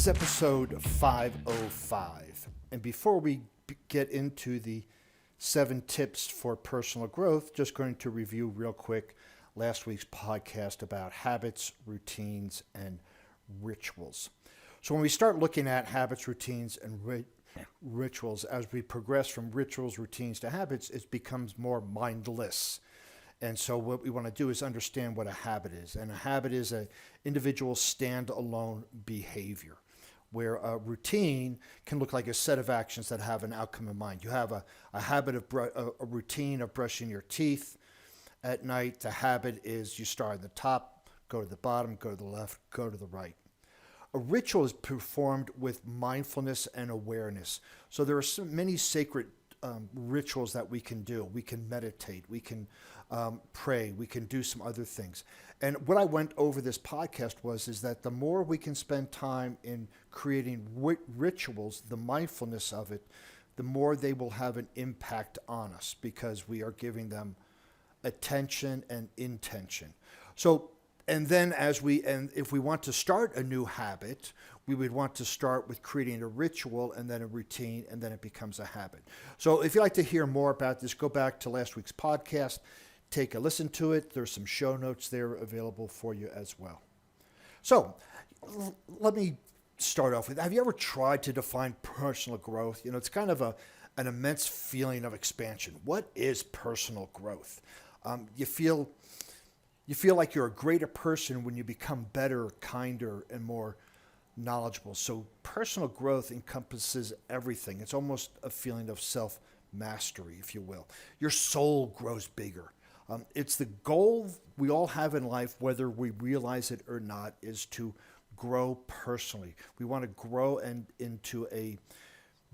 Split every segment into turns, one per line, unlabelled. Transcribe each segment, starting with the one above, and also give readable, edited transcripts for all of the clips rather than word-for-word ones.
is episode 505. And before we get into the 7 tips for personal growth, just going to review real quick last week's podcast about habits, routines, and rituals. So when we start looking at habits, routines, and rituals, as we progress from rituals, routines to habits, it becomes more mindless. And so what we want to do is understand what a habit is. And a habit is an individual standalone behavior, where a routine can look like a set of actions that have an outcome in mind. You have a habit of a routine of brushing your teeth at night. The habit is you start at the top, go to the bottom, go to the left, go to the right. A ritual is performed with mindfulness and awareness. So there are so many sacred rituals that we can do. We can meditate, we can pray, we can do some other things. And what I went over this podcast is that the more we can spend time in creating rituals, the mindfulness of it, the more they will have an impact on us because we are giving them attention and intention. So, and then if we want to start a new habit, we would want to start with creating a ritual and then a routine, and then it becomes a habit. So if you'd like to hear more about this, go back to last week's podcast, take a listen to it. There's some show notes there available for you as well. So let me start off with, have you ever tried to define personal growth? You know, it's kind of an immense feeling of expansion. What is personal growth? You feel like you're a greater person when you become better, kinder, and more knowledgeable. So personal growth encompasses everything. It's almost a feeling of self-mastery, if you will. Your soul grows bigger. It's the goal we all have in life, whether we realize it or not, is to grow personally. We want to grow into a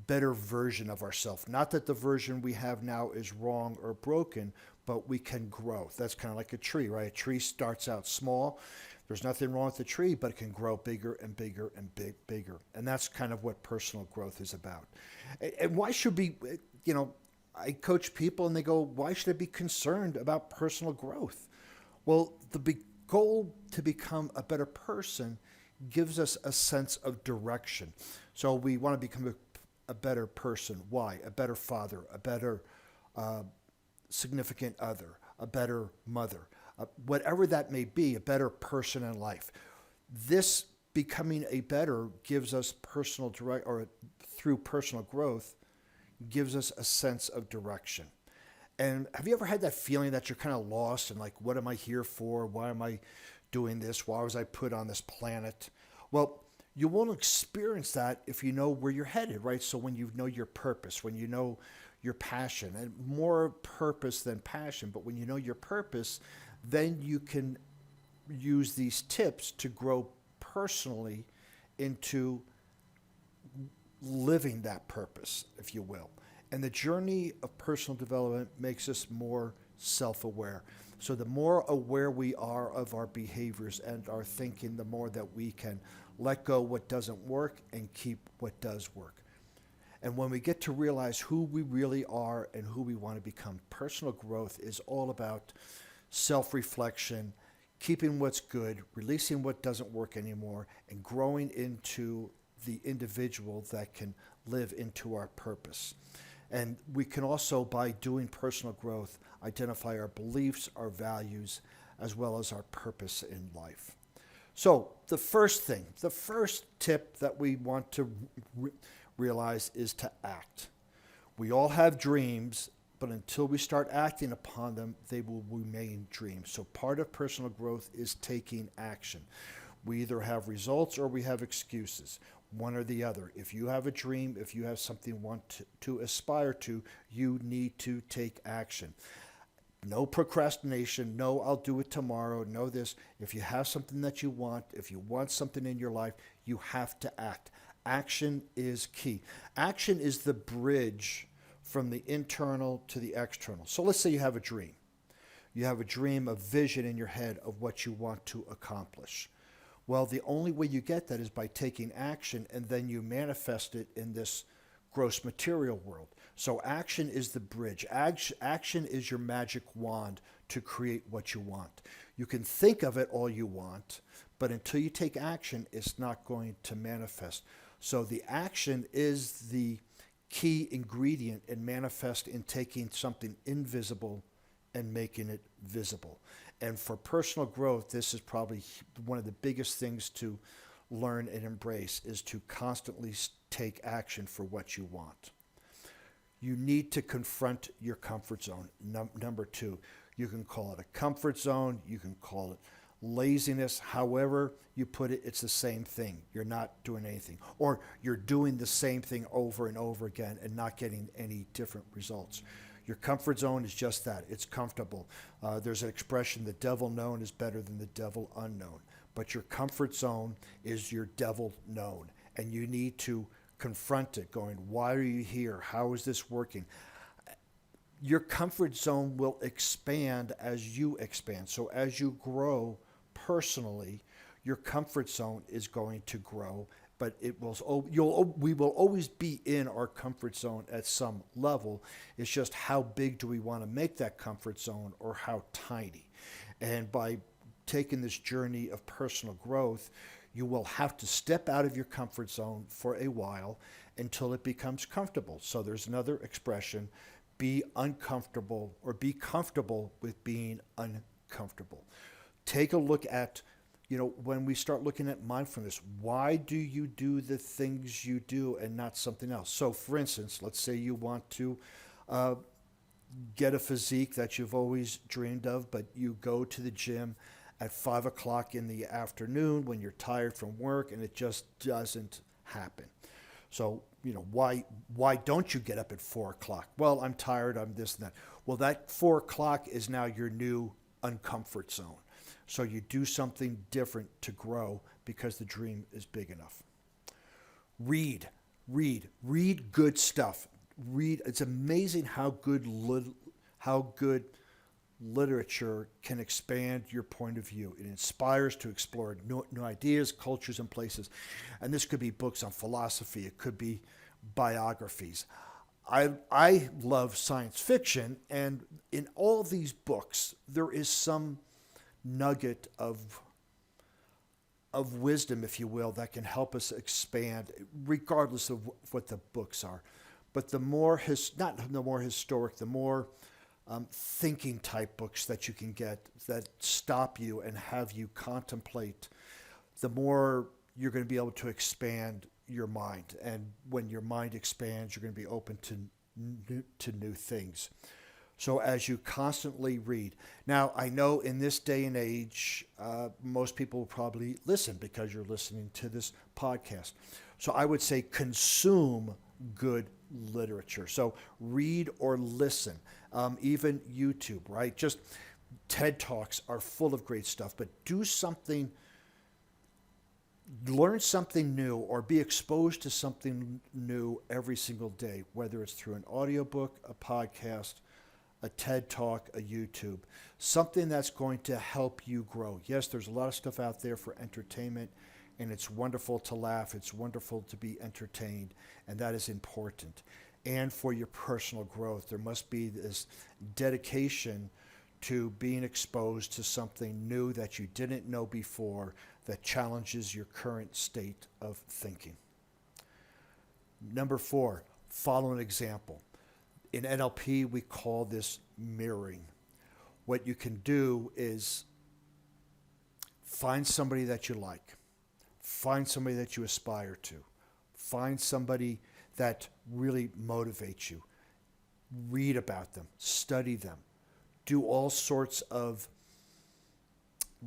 better version of ourselves. Not that the version we have now is wrong or broken, but we can grow. That's kind of like a tree, right? A tree starts out small. There's nothing wrong with the tree, but it can grow bigger and bigger and bigger. And that's kind of what personal growth is about. And why should we, I coach people and they go, why should I be concerned about personal growth? Well, the goal to become a better person gives us a sense of direction. So we want to become a better person. Why? A better father, a better significant other, a better mother, whatever that may be, a better person in life. This becoming a better gives us through personal growth, gives us a sense of direction. And have you ever had that feeling that you're kind of lost and like, what am I here for? Why am I doing this? Why was I put on this planet? Well, you won't experience that if you know where you're headed, right? So when you know your purpose, when you know your passion, and more purpose than passion, but when you know your purpose, then you can use these tips to grow personally into living that purpose, if you will. And the journey of personal development makes us more self-aware. So the more aware we are of our behaviors and our thinking, the more that we can let go what doesn't work and keep what does work. And when we get to realize who we really are and who we want to become, personal growth is all about self-reflection, keeping what's good, releasing what doesn't work anymore, and growing into the individual that can live into our purpose. And we can also, by doing personal growth, identify our beliefs, our values, as well as our purpose in life. So the first tip that we want to realize is to act. We all have dreams, but until we start acting upon them, they will remain dreams. So part of personal growth is taking action. We either have results or we have excuses, one or the other. If you have a dream, if you have something you want to aspire to, you need to take action. No procrastination, no, I'll do it tomorrow, no this. If you have something that you want, if you want something in your life, you have to act. Action is key. Action is the bridge from the internal to the external. So let's say you have a dream. You have a dream, a vision in your head of what you want to accomplish. Well, the only way you get that is by taking action, and then you manifest it in this gross material world. So action is the bridge. Action is your magic wand to create what you want. You can think of it all you want, But until you take action, it's not going to manifest. So the action is the key ingredient in manifest in taking something invisible and making it visible. And for personal growth, this is probably one of the biggest things to learn and embrace, is to constantly take action for what you want. You need to confront your comfort zone. Number two, you can call it a comfort zone, you can call it laziness, however you put it, it's the same thing. You're not doing anything. Or you're doing the same thing over and over again and not getting any different results. Your comfort zone is just that. It's comfortable. There's an expression, the devil known is better than the devil unknown. But your comfort zone is your devil known. And you need to confront it, going, why are you here? How is this working? Your comfort zone will expand as you expand. So as you grow personally, your comfort zone is going to grow, but we will always be in our comfort zone at some level. It's just how big do we want to make that comfort zone, or how tiny? And by taking this journey of personal growth, you will have to step out of your comfort zone for a while until it becomes comfortable. So there's another expression, be uncomfortable, or be comfortable with being uncomfortable. Take a look at, when we start looking at mindfulness, why do you do the things you do and not something else? So for instance, let's say you want to get a physique that you've always dreamed of, but you go to the gym at 5 o'clock in the afternoon when you're tired from work, and it just doesn't happen. So, why don't you get up at 4 o'clock? Well, I'm tired, I'm this and that. Well, that 4 o'clock is now your new uncomfort zone. So you do something different to grow because the dream is big enough. Read good stuff. It's amazing how good literature can expand your point of view. It inspires to explore new ideas, cultures, and places. And this could be books on philosophy. It could be biographies. I love science fiction, and in all these books, there is some nugget of wisdom, if you will, that can help us expand, regardless of what the books are. But the more historic, the more thinking type books that you can get that stop you and have you contemplate, the more you're going to be able to expand your mind. And when your mind expands, you're going to be open to new things. So as you constantly read. Now, I know in this day and age, most people will probably listen because you're listening to this podcast. So I would say consume good literature. So read or listen. Even YouTube, right? Just TED Talks are full of great stuff, but do something, learn something new, or be exposed to something new every single day, whether it's through an audiobook, a podcast, a TED Talk, a YouTube, something that's going to help you grow. Yes, there's a lot of stuff out there for entertainment, and it's wonderful to laugh. It's wonderful to be entertained, and that is important. And for your personal growth, there must be this dedication to being exposed to something new that you didn't know before, that challenges your current state of thinking. Number 4, follow an example. In NLP, we call this mirroring. What you can do is find somebody that you like. Find somebody that you aspire to. Find somebody that really motivates you. Read about them. Study them. Do all sorts of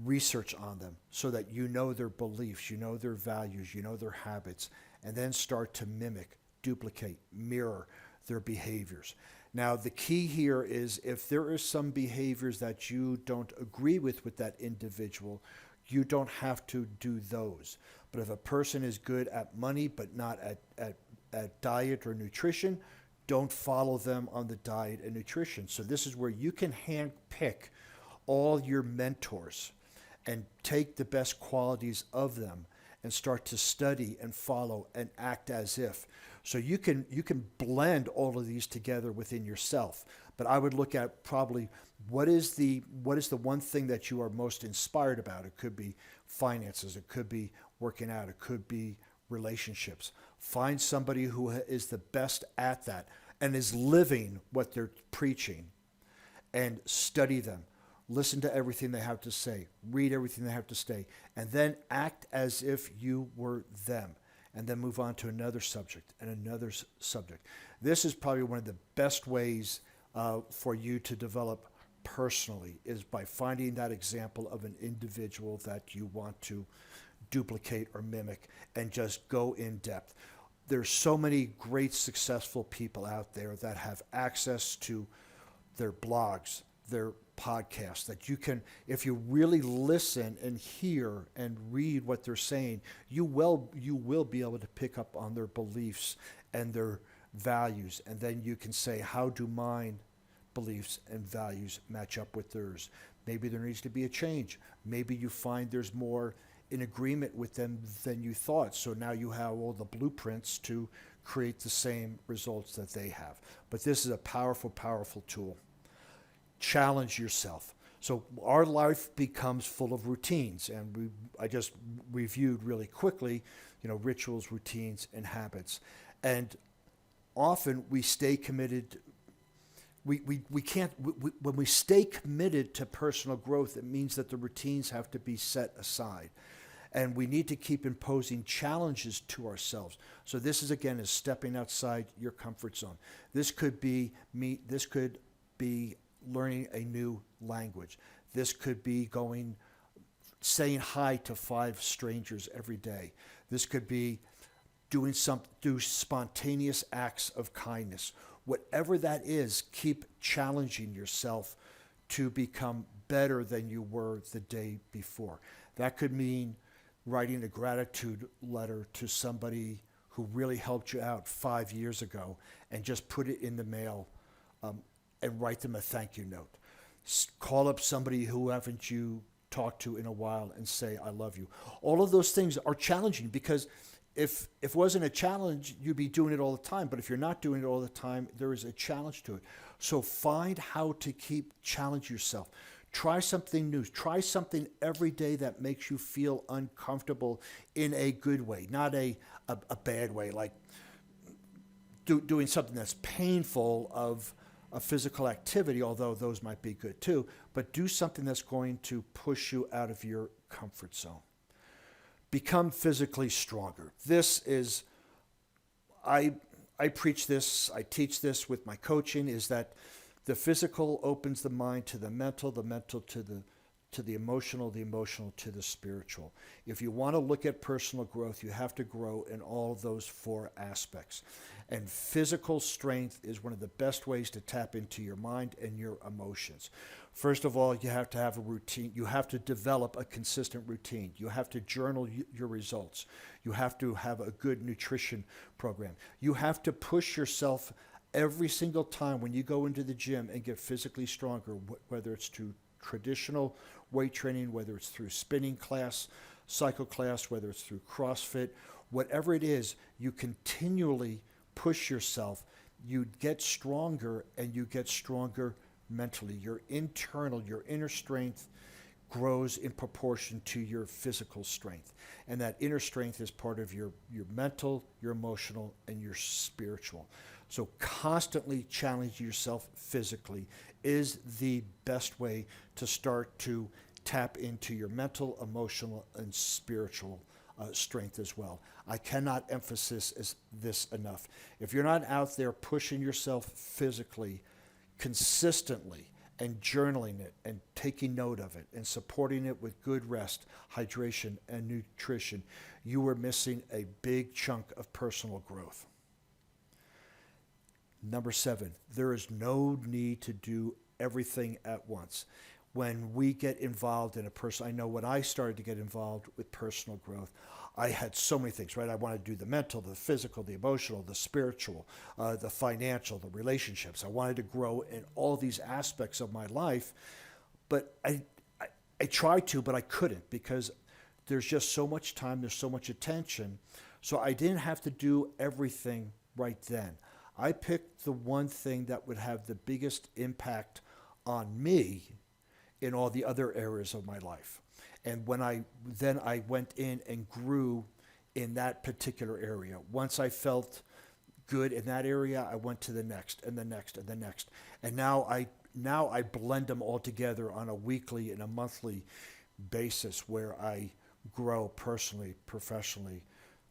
research on them so that you know their beliefs, you know their values, you know their habits, and then start to mimic, duplicate, mirror their behaviors. Now, the key here is if there are some behaviors that you don't agree with that individual, you don't have to do those. But if a person is good at money but not at diet or nutrition, don't follow them on the diet and nutrition. So this is where you can handpick all your mentors and take the best qualities of them and start to study and follow and act as if. So you can blend all of these together within yourself. But I would look at probably what is the one thing that you are most inspired about. It could be finances, it could be working out, it could be relationships. Find somebody who is the best at that and is living what they're preaching, and study them. Listen to everything they have to say. Read everything they have to say. And then act as if you were them. And then move on to another subject and another subject. This is probably one of the best ways for you to develop personally, is by finding that example of an individual that you want to duplicate or mimic and just go in depth. There's so many great successful people out there that have access to their blogs, their podcasts, that you can, if you really listen and hear and read what they're saying, you will be able to pick up on their beliefs and their values. And then you can say, how do mine beliefs and values match up with theirs? Maybe there needs to be a change. Maybe you find there's more in agreement with them than you thought. So now you have all the blueprints to create the same results that they have. But this is a powerful, powerful tool. Challenge yourself. So our life becomes full of routines, and I just reviewed really quickly, rituals, routines, and habits. And often we stay committed. We can't, when we stay committed to personal growth, it means that the routines have to be set aside. And we need to keep imposing challenges to ourselves. So this is, again, is stepping outside your comfort zone. This could be learning a new language. This could be saying hi to 5 strangers every day. This could be do spontaneous acts of kindness. Whatever that is, keep challenging yourself to become better than you were the day before. That could mean writing a gratitude letter to somebody who really helped you out 5 years ago, and just put it in the mail, and write them a thank you note. Call up somebody who haven't you talked to in a while and say, I love you. All of those things are challenging, because if it wasn't a challenge, you'd be doing it all the time. But if you're not doing it all the time, there is a challenge to it. So find how to keep challenge yourself. Try something new. Try something every day that makes you feel uncomfortable in a good way, not a bad way, like doing something that's painful of a physical activity, although those might be good too, but do something that's going to push you out of your comfort zone. Become physically stronger. This is, I preach this, I teach this with my coaching, is that the physical opens the mind to the mental to the emotional to the spiritual. If you want to look at personal growth, you have to grow in all of those 4 aspects. And physical strength is one of the best ways to tap into your mind and your emotions. First of all, you have to have a routine. You have to develop a consistent routine. You have to journal your results. You have to have a good nutrition program. You have to push yourself every single time when you go into the gym and get physically stronger, whether it's through traditional weight training, whether it's through spinning class, cycle class, whether it's through CrossFit, whatever it is, you continually push yourself. You get stronger, and you get stronger mentally. Your inner strength grows in proportion to your physical strength. And that inner strength is part of your mental, your emotional, and your spiritual. So constantly challenge yourself physically is the best way to start to tap into your mental, emotional, and spiritual strength as well. I cannot emphasize this enough. If you're not out there pushing yourself physically consistently and journaling it and taking note of it and supporting it with good rest, hydration, and nutrition, you are missing a big chunk of personal growth. Number 7, there is no need to do everything at once. When we get involved in I know when I started to get involved with personal growth, I had so many things, right? I wanted to do the mental, the physical, the emotional, the spiritual, the financial, the relationships. I wanted to grow in all these aspects of my life, but I tried to, but I couldn't, because there's just so much time, there's so much attention. So I didn't have to do everything right then. I picked the one thing that would have the biggest impact on me in all the other areas of my life. And when I went in and grew in that particular area. Once I felt good in that area, I went to the next and the next and the next. And now I blend them all together on a weekly and a monthly basis where I grow personally, professionally,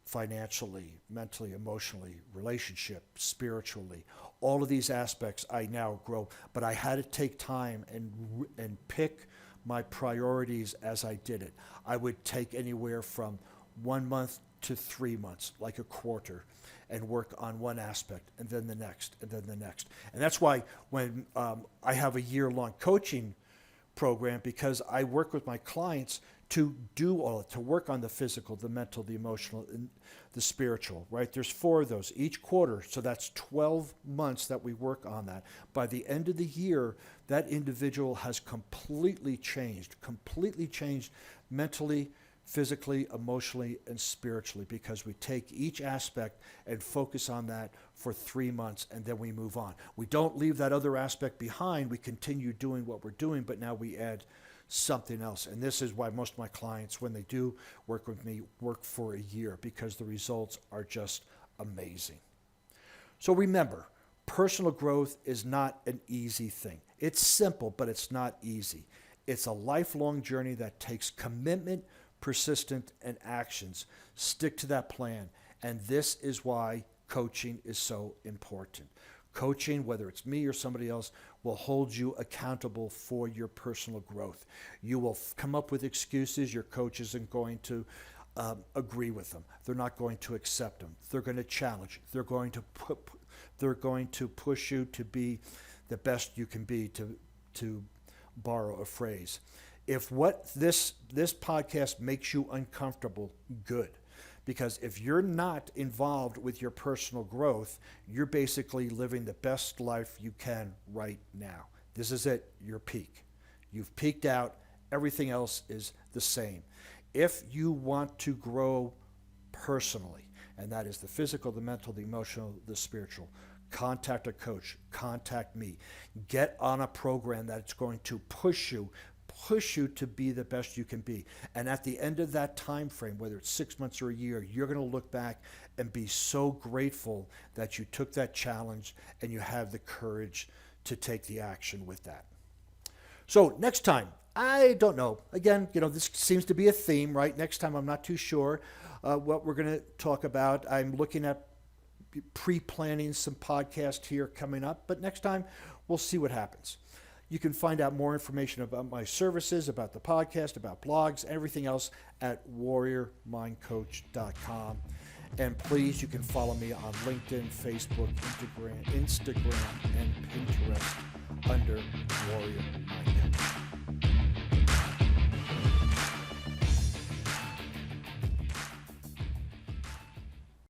financially, mentally, emotionally, relationship, spiritually. All of these aspects I now grow, but I had to take time and pick my priorities as I did it. I would take anywhere from 1 month to 3 months, like a quarter, and work on one aspect, and then the next, and then the next. And that's why when I have a year-long coaching program, because I work with my clients to do all to work on the physical, the mental, the emotional, and the spiritual, right? There's 4 of those each quarter, so that's 12 months that we work on that. By the end of the year, that individual has completely changed mentally, physically, emotionally, and spiritually, because we take each aspect and focus on that for 3 months, and then we move on. We don't leave that other aspect behind. We continue doing what we're doing, but now we add something else. And this is why most of my clients, when they do work with me, work for a year, because the results are just amazing. So remember, personal growth is not an easy thing. It's simple, but it's not easy. It's a lifelong journey that takes commitment, persistent, and actions. Stick to that plan. And this is why coaching is so important. Coaching, whether it's me or somebody else, will hold you accountable for your personal growth. You will come up with excuses. Your coach isn't going to agree with them. They're not going to accept them. They're going to challenge. They're going to push you to be the best you can be, to borrow a phrase. If what this podcast makes you uncomfortable, good. Because if you're not involved with your personal growth, you're basically living the best life you can right now. This is it, your peak. You've peaked out. Everything else is the same. If you want to grow personally, and that is the physical, the mental, the emotional, the spiritual, contact a coach, contact me. Get on a program that's going to push you to be the best you can be. And at the end of that time frame, whether it's 6 months or a year, you're going to look back and be so grateful that you took that challenge and you have the courage to take the action with that. So next time, I don't know. Again, this seems to be a theme, right? Next time, I'm not too sure what we're going to talk about. I'm looking at pre-planning some podcast here coming up, but next time we'll see what happens. You can find out more information about my services, about the podcast, about blogs, everything else at warriormindcoach.com. And please, you can follow me on LinkedIn, Facebook, Instagram, and Pinterest under Warrior